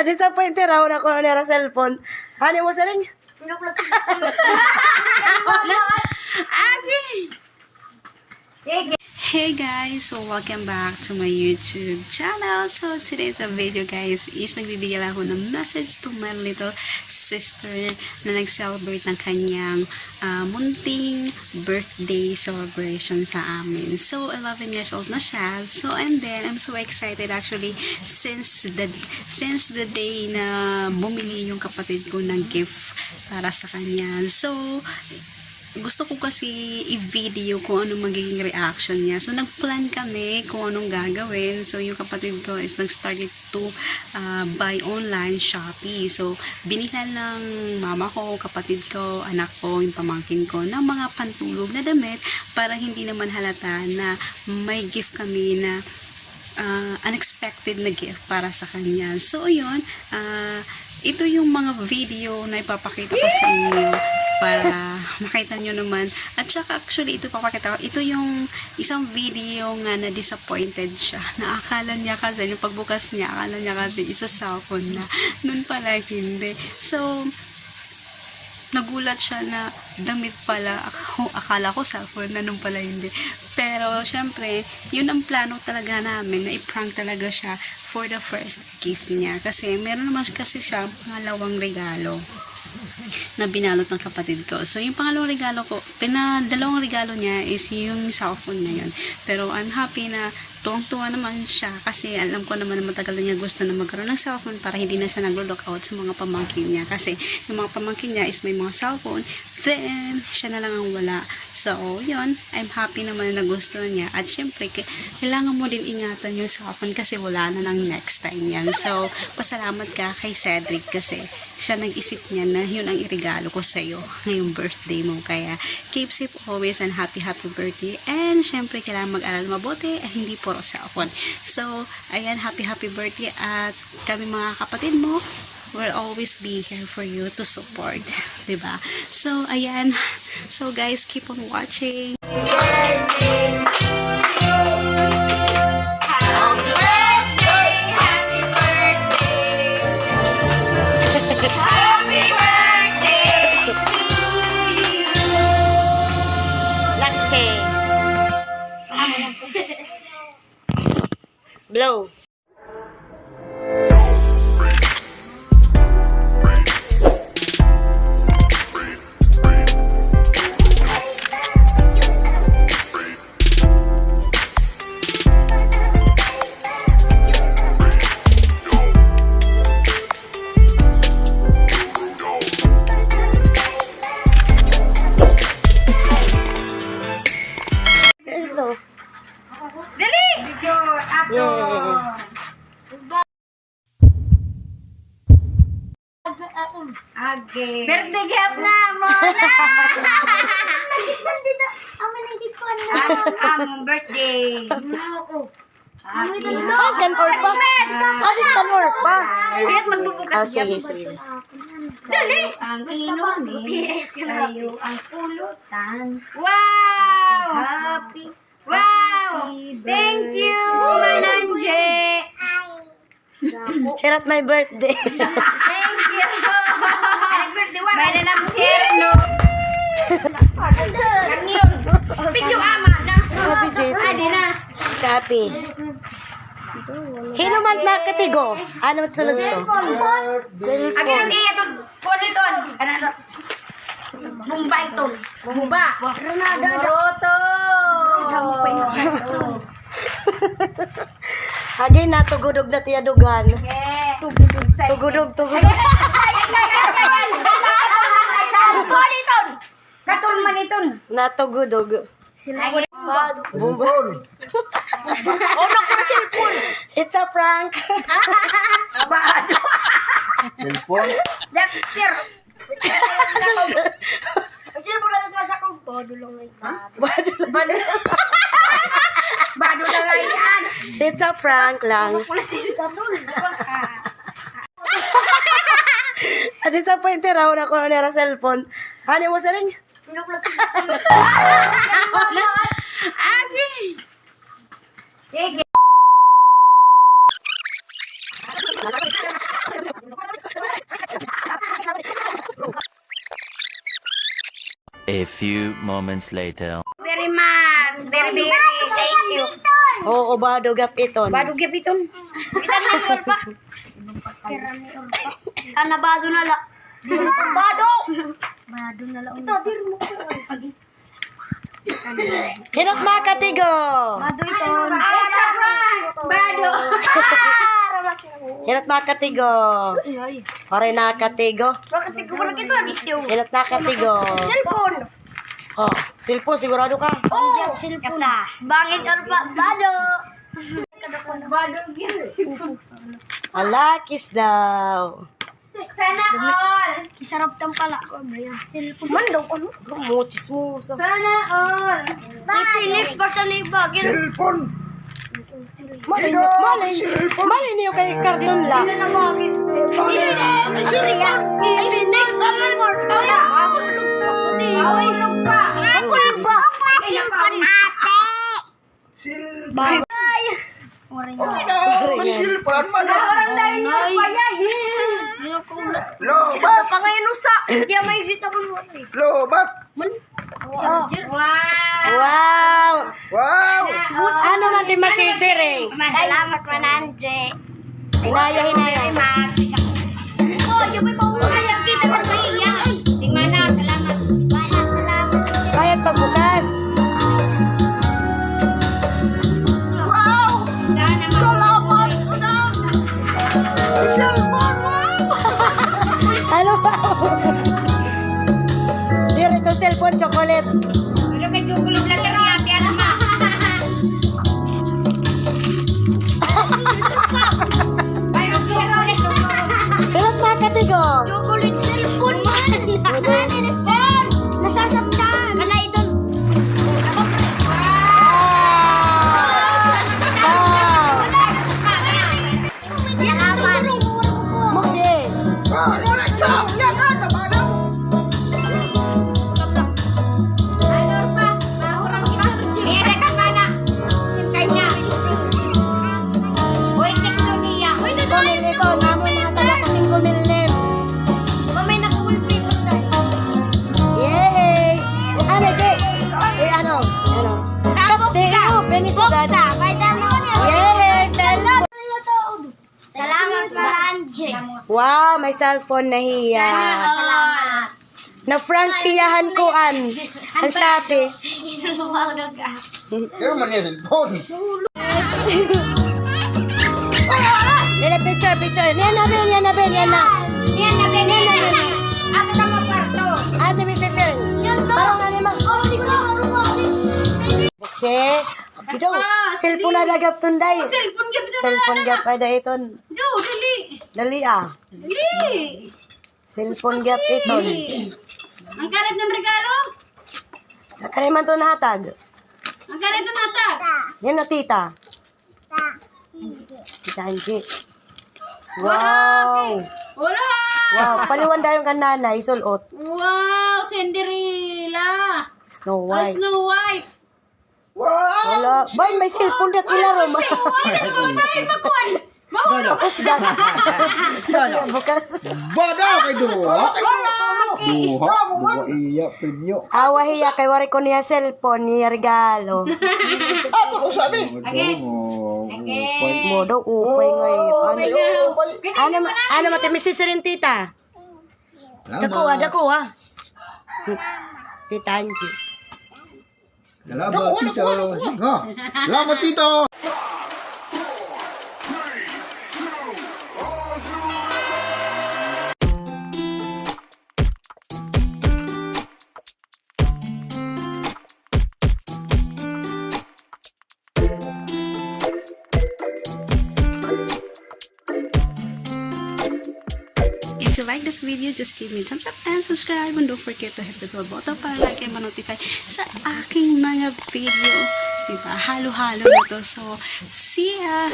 Disappointed raw na ko na cellphone. Ano mo sa rin? Hey guys, so welcome back to my YouTube channel. So today's video guys is magbibigay lang ako ng message to my little sister na nag-celebrate ng kanyang munting birthday celebration sa amin. So 11 years old na siya. So and then I'm so excited actually since the day na bumili yung kapatid ko ng gift para sa kanya. So gusto ko kasi i-video kung anong magiging reaction niya. So, nag-plan kami kung anong gagawin. So, yung kapatid ko is nag-started to buy online Shopee. So, binilan ng mama ko, kapatid ko, anak ko, yung pamangkin ko ng mga pantulog na damit para hindi naman halata na may gift kami na unexpected na gift para sa kanya. So, yun, ito yung mga video na ipapakita ko sa inyo para makita nyo naman. At saka actually, ito papakita ko. Ito yung isang video nga na disappointed siya. Na akala niya kasi, yung pagbukas niya, akala niya kasi isa cellphone na. Nun pala hindi. So, nagulat siya na damit pala. Akala ko cellphone na, nung pala hindi. Pero, syempre, yun ang plano talaga namin, na i-prank talaga siya for the first gift niya. Kasi, meron naman kasi siya pangalawang regalo na binalot ng kapatid ko. So, yung pangalawang regalo ko, dalawang regalo niya is yung cellphone na yun. Pero, I'm happy na tuwang-tuwa naman siya kasi alam ko naman na matagal na niya gusto na magkaroon ng cellphone para hindi na siya naglo-lockout sa mga pamangkin niya. Kasi, yung mga pamangkin niya is may mga cellphone, then, siya na lang ang wala. So, yun, I'm happy naman na gusto niya. At syempre, kailangan mo din ingatan yung cellphone kasi wala na ng next time yan. So, pasalamat ka kay Cedric kasi siya nag-isip niya na yun ang irigalo ko sa'yo ngayong birthday mo. Kaya, keep safe always and happy birthday. And, syempre, kailangan mag-aral mabuti at hindi puro cellphone. So, ayan, happy birthday. At kami mga kapatid mo, will always be here for you to support. Diba? So, ayan. So, guys, keep on watching. Blow. Dali! Video ato. Age. Birthday gift na mo na. Among birthday. Kanor pa. Kanor pa. Kahit magbubukas Sige, sige. Dali! Ang inumin. Kayo ang pulutan. Wow! Happy. Wow! Thank you, Mananje! Here at my birthday. Thank you! May na ng hair, no? Yan yun. Pidyo ama na. Happy JP. Adi na. Shopee. Hinuman na katigo. Ano sunod to? Akin yung iya to. Politon. Bumba ito. Bumba. Roto. Hagay na tugudog na tiyadugan. Tugudog. Politon. Katul maniton. Natugudog. Bumbol. It's a prank. Bado. Telepon. Daktir. Bado lang yan. It's a prank lang. Disappointed raw na ko na cellphone. Ano mo sa rin? Sige. A few moments later. Very much. Very. Thank you. Oo, badog gap iton. Badog ya piton. Kita na Urpa. Ana bado na la. Bado. Bado na la. Ito dir mo ko. Hinot makatigo. Bado ito. Bado. Hinot makatigo. Ore nakatigo. Bakit ko pala kito agis yung Hinot nakatigo. cellphone. Oh, silpo sigurado ka. Oh, cellphone na. Bangit Urpa. Bado. Bado gyud. Alakis daw. Sana all. Isarap tang pala ko, Bria. Cellphone. Mandong ano? Mutis mo. Sana all. Bye. Next person ni Bagin. Cellphone. Malay niyo kay karton lang. Ay, next person more. Mahulog pa. Ako lang ba? Cellphone ate. Cellphone. Bye. Cellphone man. Orang dahil niyo pa yan. Lobat. Pangayon sa. Kaya may isita ko mo. Lobat. Charger. Wow. Wow! Wow. Ano man di masisiring? Salamat Mananje. Hinaya. Oh, yung may pangungayang kita ng kaya. Sing mana, salamat. Mana, salamat. Bayad pagbukas. Sana Salamat. Cellphone. Wow. Ano ba? Dito cellphone chocolate. Pero kay chocolate lang kami ate Alma. Ay, chocolate. Hinot makatigo. Chocolate cellphone man. Phone. Nasasaktan. Kana ito. Wow! Salamat. Moksi. Ah, diretso. Yan ano ba daw? Ano pa? Mahurang kita Richie. Erek mana? Sim kanya. Wait, next to niya. Wait, Kumil ito. Namo na tayo kasing kumillim. Mamay naka-wallpaper tayo. Yay! Ano, di? Ano? Kapte, penisugad. Yay! Cellphone. Salamat Maranje. Wow, may cellphone na hiya. Salamat. Na-frankiyahan ko an Shopee. Pero man yung cellphone. Nila picture. Yan na. Yan na Ben. Ako na maparto. Ate, Mr. Sir. Parang nga naman. Oh, di ko. Bukse. Ito, cellphone na lagap tunday. Cellphone gyud na. Cellphone gap ay da iton. Do, dali. Dali ah. Dali. Cellphone gap iton. Ang karat ng regalo. Kaniman to nahatag. Ang karat ng hatag. Yan na tita. Tita Angie. Wow. Wala. Wow, paliwan dayon kan nanay sulot. Wow, Cinderella. Snow Oh, White. Snow White. Wow. Wala. Bay, may cellphone dat ilaro ma. Cellphone pa rin magkuhan. Tapos dag. Bukan. Badaw kay duha. Wala. Duha. Iya premyo. Awa hiya kay wari ko niya cellphone niya regalo. Apa ko sabi? Again. Again. Modo upay ngayon. Ano? Ano mati misisirin tita? Dako ah. Tita Angie. Salamat tito. Ha. Salamat tito. If you like this video, just give me a thumbs up and subscribe, and don't forget to hit the bell button para lagi ma-notify sa aking mga video. Diba? Halo-halo na to. So, see ya!